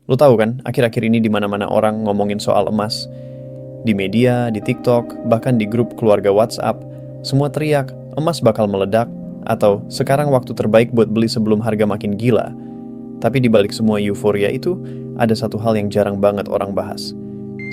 Lo tahu kan, akhir-akhir ini di mana-mana orang ngomongin soal emas. Di media, di TikTok, bahkan di grup keluarga WhatsApp, semua teriak, emas bakal meledak, atau sekarang waktu terbaik buat beli sebelum harga makin gila. Tapi di balik semua euforia itu, ada satu hal yang jarang banget orang bahas.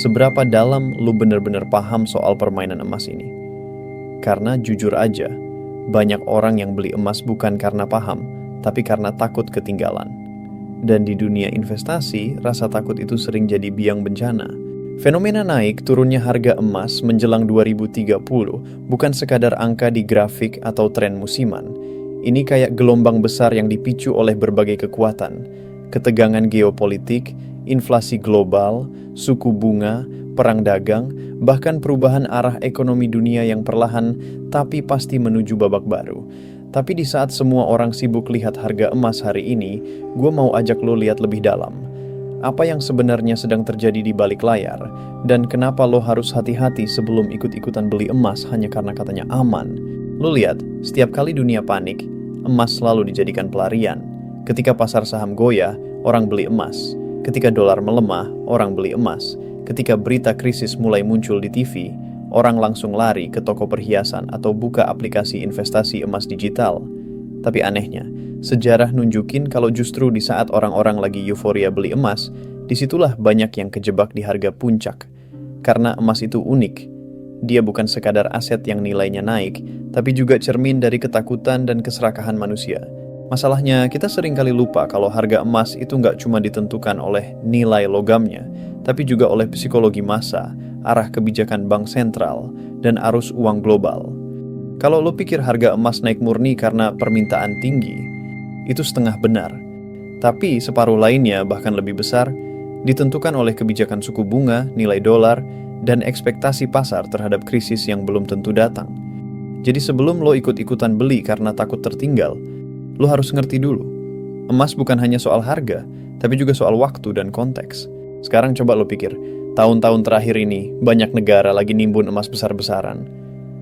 Seberapa dalam lu bener-bener paham soal permainan emas ini? Karena jujur aja, banyak orang yang beli emas bukan karena paham, tapi karena takut ketinggalan. Dan di dunia investasi, rasa takut itu sering jadi biang bencana. Fenomena naik turunnya harga emas menjelang 2030 bukan sekadar angka di grafik atau tren musiman. Ini kayak gelombang besar yang dipicu oleh berbagai kekuatan. Ketegangan geopolitik, inflasi global, suku bunga, perang dagang, bahkan perubahan arah ekonomi dunia yang perlahan tapi pasti menuju babak baru. Tapi di saat semua orang sibuk lihat harga emas hari ini, gue mau ajak lo lihat lebih dalam. Apa yang sebenarnya sedang terjadi di balik layar, dan kenapa lo harus hati-hati sebelum ikut-ikutan beli emas hanya karena katanya aman. Lo lihat, setiap kali dunia panik, emas selalu dijadikan pelarian. Ketika pasar saham goyah, orang beli emas. Ketika dolar melemah, orang beli emas. Ketika berita krisis mulai muncul di TV, orang langsung lari ke toko perhiasan atau buka aplikasi investasi emas digital. Tapi anehnya, sejarah nunjukin kalau justru di saat orang-orang lagi euforia beli emas, disitulah banyak yang kejebak di harga puncak. Karena emas itu unik. Dia bukan sekadar aset yang nilainya naik, tapi juga cermin dari ketakutan dan keserakahan manusia. Masalahnya, kita sering kali lupa kalau harga emas itu nggak cuma ditentukan oleh nilai logamnya, tapi juga oleh psikologi massa, arah kebijakan bank sentral, dan arus uang global. Kalau lo pikir harga emas naik murni karena permintaan tinggi, itu setengah benar. Tapi separuh lainnya, bahkan lebih besar, ditentukan oleh kebijakan suku bunga, nilai dolar, dan ekspektasi pasar terhadap krisis yang belum tentu datang. Jadi sebelum lo ikut-ikutan beli karena takut tertinggal, lo harus ngerti dulu. Emas bukan hanya soal harga, tapi juga soal waktu dan konteks. Sekarang coba lo pikir, tahun-tahun terakhir ini, banyak negara lagi nimbun emas besar-besaran.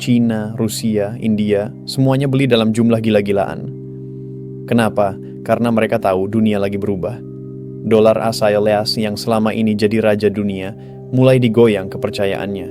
Cina, Rusia, India, semuanya beli dalam jumlah gila-gilaan. Kenapa? Karena mereka tahu dunia lagi berubah. Dolar alias yang selama ini jadi raja dunia, mulai digoyang kepercayaannya.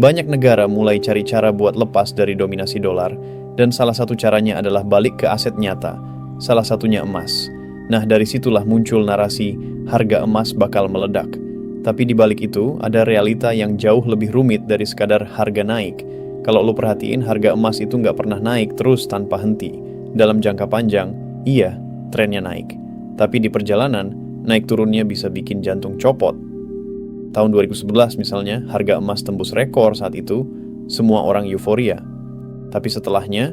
Banyak negara mulai cari cara buat lepas dari dominasi dolar, dan salah satu caranya adalah balik ke aset nyata, salah satunya emas. Nah, dari situlah muncul narasi harga emas bakal meledak. Tapi di balik itu, ada realita yang jauh lebih rumit dari sekadar harga naik. Kalau lo perhatiin, harga emas itu nggak pernah naik terus tanpa henti. Dalam jangka panjang, iya, trennya naik. Tapi di perjalanan, naik turunnya bisa bikin jantung copot. Tahun 2011 misalnya, harga emas tembus rekor saat itu, semua orang euforia. Tapi setelahnya,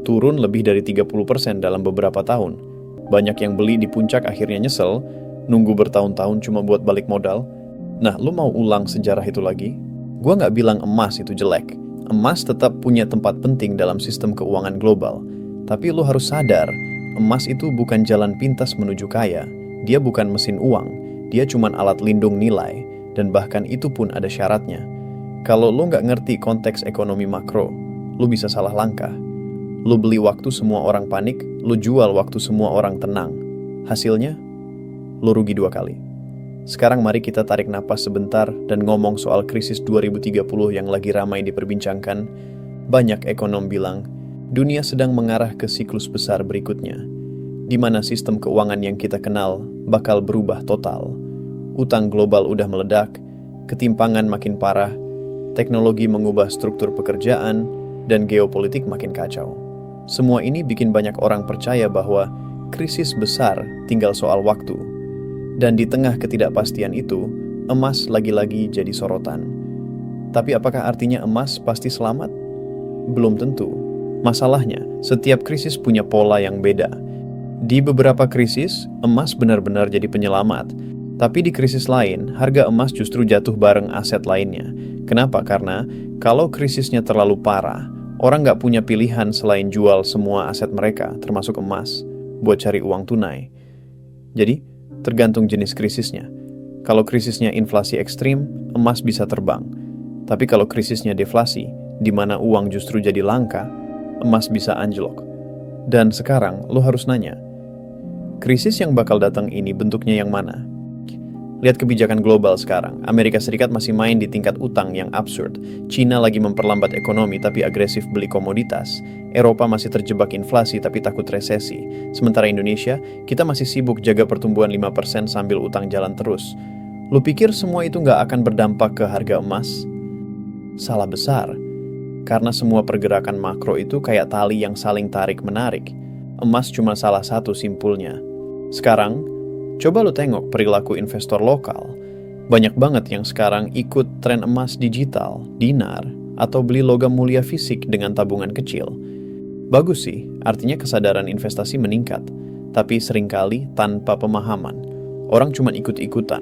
turun lebih dari 30% dalam beberapa tahun. Banyak yang beli di puncak akhirnya nyesel, nunggu bertahun-tahun cuma buat balik modal. Nah, lu mau ulang sejarah itu lagi? Gua nggak bilang emas itu jelek. Emas tetap punya tempat penting dalam sistem keuangan global. Tapi lu harus sadar, emas itu bukan jalan pintas menuju kaya. Dia bukan mesin uang. Dia cuma alat lindung nilai. Dan bahkan itu pun ada syaratnya. Kalau lu nggak ngerti konteks ekonomi makro, lu bisa salah langkah. Lu beli waktu semua orang panik, lu jual waktu semua orang tenang. Hasilnya, lu rugi 2 kali. Sekarang mari kita tarik napas sebentar dan ngomong soal krisis 2030 yang lagi ramai diperbincangkan. Banyak ekonom bilang, dunia sedang mengarah ke siklus besar berikutnya, di mana sistem keuangan yang kita kenal bakal berubah total. Utang global udah meledak, ketimpangan makin parah, teknologi mengubah struktur pekerjaan, dan geopolitik makin kacau. Semua ini bikin banyak orang percaya bahwa krisis besar tinggal soal waktu. Dan di tengah ketidakpastian itu, emas lagi-lagi jadi sorotan. Tapi apakah artinya emas pasti selamat? Belum tentu. Masalahnya, setiap krisis punya pola yang beda. Di beberapa krisis, emas benar-benar jadi penyelamat. Tapi di krisis lain, harga emas justru jatuh bareng aset lainnya. Kenapa? Karena kalau krisisnya terlalu parah, orang nggak punya pilihan selain jual semua aset mereka, termasuk emas, buat cari uang tunai. Jadi, tergantung jenis krisisnya. Kalau krisisnya inflasi ekstrim, emas bisa terbang. Tapi kalau krisisnya deflasi, di mana uang justru jadi langka, emas bisa anjlok. Dan sekarang, lo harus nanya, krisis yang bakal datang ini bentuknya yang mana? Lihat kebijakan global sekarang. Amerika Serikat masih main di tingkat utang yang absurd. China lagi memperlambat ekonomi tapi agresif beli komoditas. Eropa masih terjebak inflasi tapi takut resesi. Sementara Indonesia, kita masih sibuk jaga pertumbuhan 5% sambil utang jalan terus. Lu pikir semua itu nggak akan berdampak ke harga emas? Salah besar. Karena semua pergerakan makro itu kayak tali yang saling tarik-menarik. Emas cuma salah satu simpulnya. Sekarang, coba lu tengok perilaku investor lokal. Banyak banget yang sekarang ikut tren emas digital, dinar, atau beli logam mulia fisik dengan tabungan kecil. Bagus sih, artinya kesadaran investasi meningkat. Tapi seringkali tanpa pemahaman. Orang cuma ikut-ikutan.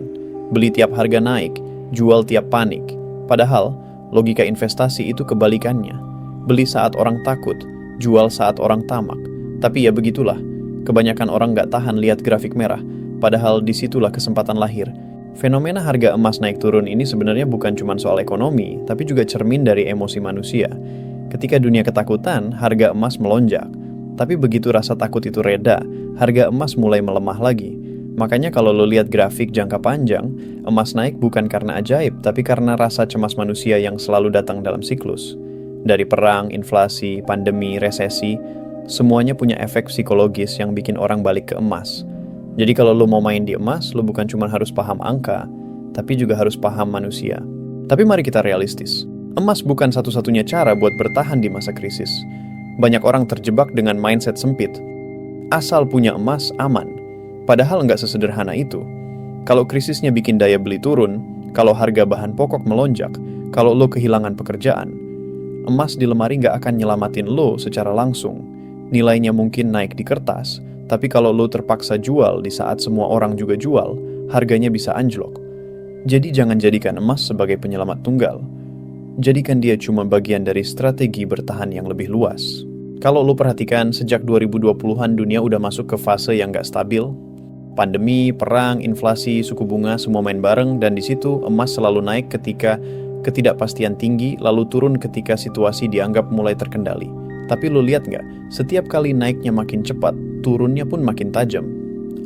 Beli tiap harga naik, jual tiap panik. Padahal, logika investasi itu kebalikannya. Beli saat orang takut, jual saat orang tamak. Tapi ya begitulah, kebanyakan orang nggak tahan lihat grafik merah, padahal disitulah kesempatan lahir. Fenomena harga emas naik turun ini sebenarnya bukan cuma soal ekonomi, tapi juga cermin dari emosi manusia. Ketika dunia ketakutan, harga emas melonjak. Tapi begitu rasa takut itu reda, harga emas mulai melemah lagi. Makanya kalau lo lihat grafik jangka panjang, emas naik bukan karena ajaib, tapi karena rasa cemas manusia yang selalu datang dalam siklus. Dari perang, inflasi, pandemi, resesi, semuanya punya efek psikologis yang bikin orang balik ke emas. Jadi kalau lo mau main di emas, lo bukan cuma harus paham angka, tapi juga harus paham manusia. Tapi mari kita realistis. Emas bukan satu-satunya cara buat bertahan di masa krisis. Banyak orang terjebak dengan mindset sempit. Asal punya emas, aman. Padahal nggak sesederhana itu. Kalau krisisnya bikin daya beli turun, kalau harga bahan pokok melonjak, kalau lo kehilangan pekerjaan, emas di lemari nggak akan nyelamatin lo secara langsung. Nilainya mungkin naik di kertas, tapi kalau lo terpaksa jual di saat semua orang juga jual, harganya bisa anjlok. Jadi jangan jadikan emas sebagai penyelamat tunggal. Jadikan dia cuma bagian dari strategi bertahan yang lebih luas. Kalau lo perhatikan, sejak 2020-an dunia udah masuk ke fase yang nggak stabil. Pandemi, perang, inflasi, suku bunga semua main bareng, dan di situ emas selalu naik ketika ketidakpastian tinggi, lalu turun ketika situasi dianggap mulai terkendali. Tapi lo lihat nggak, setiap kali naiknya makin cepat, turunnya pun makin tajam.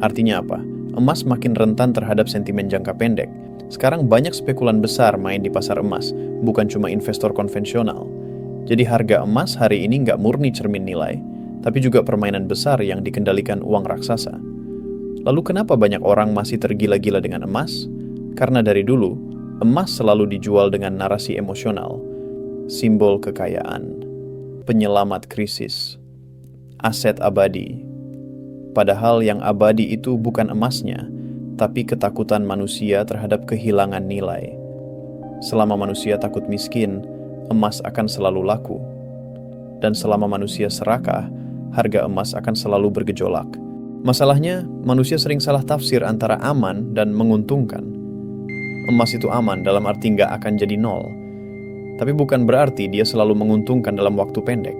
Artinya apa? Emas makin rentan terhadap sentimen jangka pendek. Sekarang banyak spekulan besar main di pasar emas, bukan cuma investor konvensional. Jadi harga emas hari ini nggak murni cermin nilai, tapi juga permainan besar yang dikendalikan uang raksasa. Lalu kenapa banyak orang masih tergila-gila dengan emas? Karena dari dulu, emas selalu dijual dengan narasi emosional, simbol kekayaan, penyelamat krisis, aset abadi. Padahal yang abadi itu bukan emasnya, tapi ketakutan manusia terhadap kehilangan nilai. Selama manusia takut miskin, emas akan selalu laku. Dan selama manusia serakah, harga emas akan selalu bergejolak. Masalahnya, manusia sering salah tafsir antara aman dan menguntungkan. Emas itu aman dalam arti nggak akan jadi nol. Tapi bukan berarti dia selalu menguntungkan dalam waktu pendek.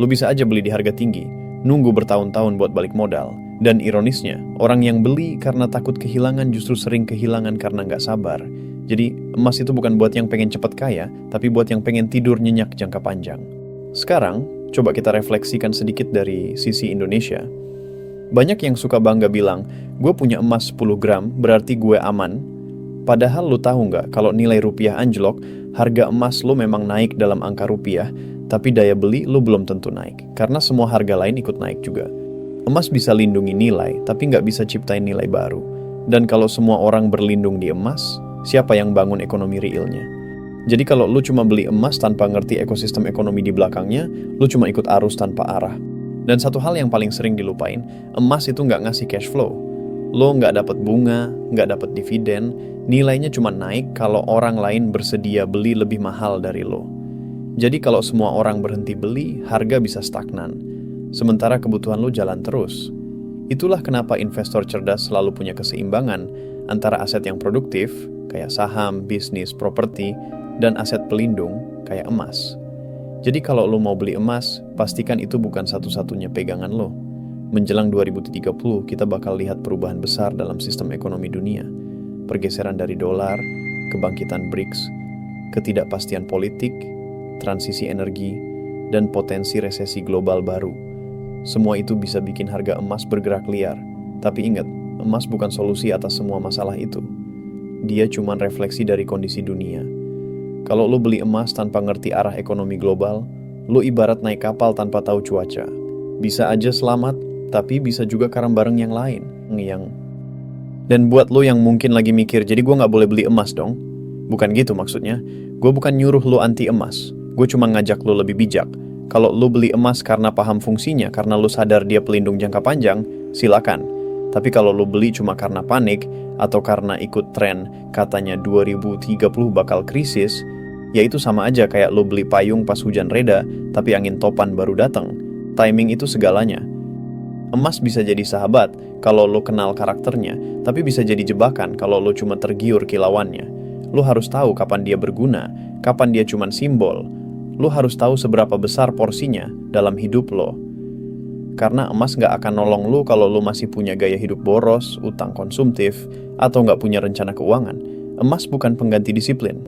Lu bisa aja beli di harga tinggi, nunggu bertahun-tahun buat balik modal. Dan ironisnya, orang yang beli karena takut kehilangan justru sering kehilangan karena nggak sabar. Jadi, emas itu bukan buat yang pengen cepat kaya, tapi buat yang pengen tidur nyenyak jangka panjang. Sekarang, coba kita refleksikan sedikit dari sisi Indonesia. Banyak yang suka bangga bilang, gue punya emas 10 gram, berarti gue aman. Padahal lu tahu nggak, kalau nilai rupiah anjlok, harga emas lu memang naik dalam angka rupiah, tapi daya beli lu belum tentu naik, karena semua harga lain ikut naik juga. Emas bisa lindungi nilai, tapi nggak bisa ciptain nilai baru. Dan kalau semua orang berlindung di emas, siapa yang bangun ekonomi realnya? Jadi kalau lu cuma beli emas tanpa ngerti ekosistem ekonomi di belakangnya, lu cuma ikut arus tanpa arah. Dan satu hal yang paling sering dilupain, emas itu nggak ngasih cash flow. Lo nggak dapat bunga, nggak dapat dividen, nilainya cuma naik kalau orang lain bersedia beli lebih mahal dari lo. Jadi kalau semua orang berhenti beli, harga bisa stagnan. Sementara kebutuhan lo jalan terus. Itulah kenapa investor cerdas selalu punya keseimbangan antara aset yang produktif, kayak saham, bisnis, properti, dan aset pelindung, kayak emas. Jadi kalau lo mau beli emas, pastikan itu bukan satu-satunya pegangan lo. Menjelang 2030, kita bakal lihat perubahan besar dalam sistem ekonomi dunia. Pergeseran dari dolar, kebangkitan BRICS, ketidakpastian politik, transisi energi, dan potensi resesi global baru. Semua itu bisa bikin harga emas bergerak liar. Tapi ingat, emas bukan solusi atas semua masalah itu. dia cuma refleksi dari kondisi dunia. Kalau lo beli emas tanpa ngerti arah ekonomi global, lo ibarat naik kapal tanpa tahu cuaca. Bisa aja selamat, tapi bisa juga karam bareng yang lain. Dan buat lo yang mungkin lagi mikir, jadi gue nggak boleh beli emas dong? Bukan gitu maksudnya. Gue bukan nyuruh lo anti emas. Gue cuma ngajak lo lebih bijak. Kalau lo beli emas karena paham fungsinya, karena lo sadar dia pelindung jangka panjang, silakan. Tapi kalau lo beli cuma karena panik, atau karena ikut tren katanya 2030 bakal krisis, ya itu sama aja kayak lo beli payung pas hujan reda, tapi angin topan baru datang. Timing itu segalanya. Emas bisa jadi sahabat kalau lo kenal karakternya, tapi bisa jadi jebakan kalau lo cuma tergiur kilauannya. Lo harus tahu kapan dia berguna, kapan dia cuma simbol. Lo harus tahu seberapa besar porsinya dalam hidup lo. Karena emas nggak akan nolong lo kalau lo masih punya gaya hidup boros, utang konsumtif, atau nggak punya rencana keuangan. Emas bukan pengganti disiplin.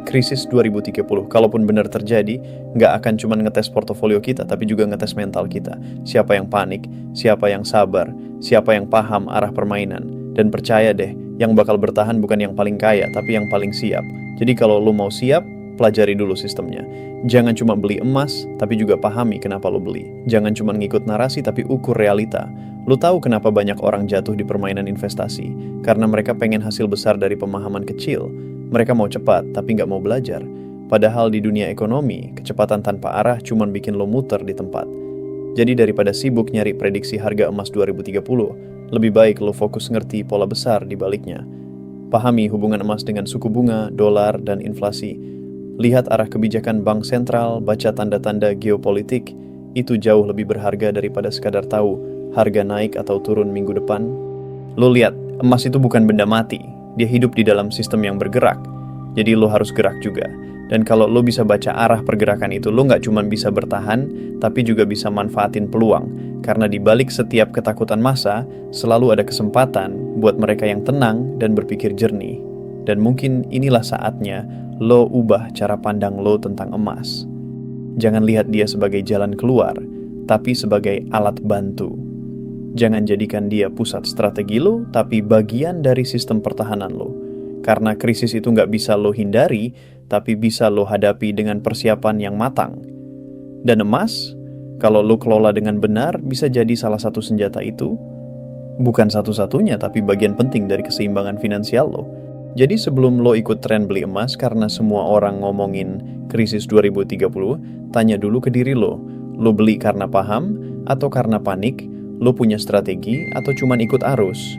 Krisis 2030, kalaupun benar terjadi, nggak akan cuma ngetes portofolio kita, tapi juga ngetes mental kita. Siapa yang panik, siapa yang sabar, siapa yang paham arah permainan. Dan percaya deh, yang bakal bertahan bukan yang paling kaya, tapi yang paling siap. Jadi kalau lo mau siap, pelajari dulu sistemnya. Jangan cuma beli emas, tapi juga pahami kenapa lo beli. Jangan cuma ngikut narasi, tapi ukur realita. Lo tahu kenapa banyak orang jatuh di permainan investasi? Karena mereka pengen hasil besar dari pemahaman kecil. Mereka mau cepat, tapi nggak mau belajar. Padahal di dunia ekonomi, kecepatan tanpa arah cuma bikin lo muter di tempat. Jadi daripada sibuk nyari prediksi harga emas 2030, lebih baik lo fokus ngerti pola besar di baliknya. Pahami hubungan emas dengan suku bunga, dolar, dan inflasi. Lihat arah kebijakan bank sentral, baca tanda-tanda geopolitik. Itu jauh lebih berharga daripada sekadar tahu harga naik atau turun minggu depan. Lo lihat, emas itu bukan benda mati. Dia hidup di dalam sistem yang bergerak. Jadi lo harus gerak juga. Dan kalau lo bisa baca arah pergerakan itu, lo nggak cuma bisa bertahan, tapi juga bisa manfaatin peluang. Karena di balik setiap ketakutan massa, selalu ada kesempatan buat mereka yang tenang dan berpikir jernih. Dan mungkin inilah saatnya lo ubah cara pandang lo tentang emas. Jangan lihat dia sebagai jalan keluar, tapi sebagai alat bantu. Jangan jadikan dia pusat strategi lo, tapi bagian dari sistem pertahanan lo. Karena krisis itu nggak bisa lo hindari, tapi bisa lo hadapi dengan persiapan yang matang. Dan emas, kalau lo kelola dengan benar, bisa jadi salah satu senjata itu. Bukan satu-satunya, tapi bagian penting dari keseimbangan finansial lo. Jadi sebelum lo ikut tren beli emas karena semua orang ngomongin krisis 2030, tanya dulu ke diri lo. Lo beli karena paham atau karena panik? Lo punya strategi atau cuman ikut arus?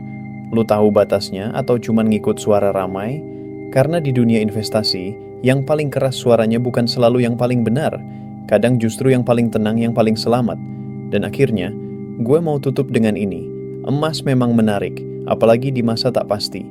Lo tahu batasnya atau cuman ngikut suara ramai? Karena di dunia investasi, yang paling keras suaranya bukan selalu yang paling benar. Kadang justru yang paling tenang, yang paling selamat. Dan akhirnya, gue mau tutup dengan ini. Emas memang menarik, apalagi di masa tak pasti.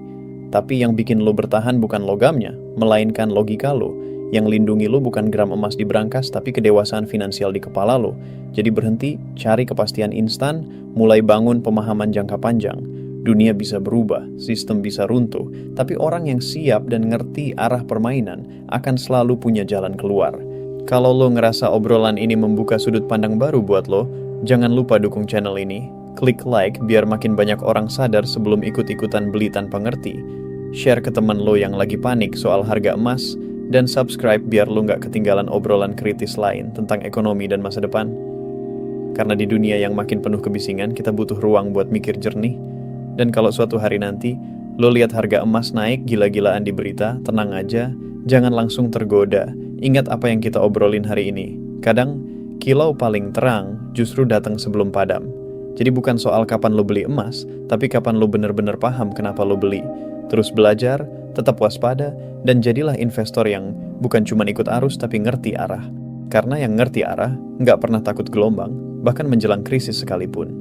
Tapi yang bikin lo bertahan bukan logamnya, melainkan logika lo. Yang lindungi lo bukan gram emas di brankas, tapi kedewasaan finansial di kepala lo. Jadi berhenti, cari kepastian instan, mulai bangun pemahaman jangka panjang. Dunia bisa berubah, sistem bisa runtuh, tapi orang yang siap dan ngerti arah permainan akan selalu punya jalan keluar. Kalau lo ngerasa obrolan ini membuka sudut pandang baru buat lo, jangan lupa dukung channel ini. Klik like biar makin banyak orang sadar sebelum ikut-ikutan beli tanpa ngerti. Share ke teman lo yang lagi panik soal harga emas, dan subscribe biar lo nggak ketinggalan obrolan kritis lain tentang ekonomi dan masa depan. Karena di dunia yang makin penuh kebisingan, kita butuh ruang buat mikir jernih. Dan kalau suatu hari nanti, lo lihat harga emas naik gila-gilaan di berita, tenang aja, jangan langsung tergoda. Ingat apa yang kita obrolin hari ini. Kadang, kilau paling terang justru datang sebelum padam. Jadi bukan soal kapan lo beli emas, tapi kapan lo bener-bener paham kenapa lo beli. Terus belajar, tetap waspada, dan jadilah investor yang bukan cuma ikut arus tapi ngerti arah. Karena yang ngerti arah, nggak pernah takut gelombang, bahkan menjelang krisis sekalipun.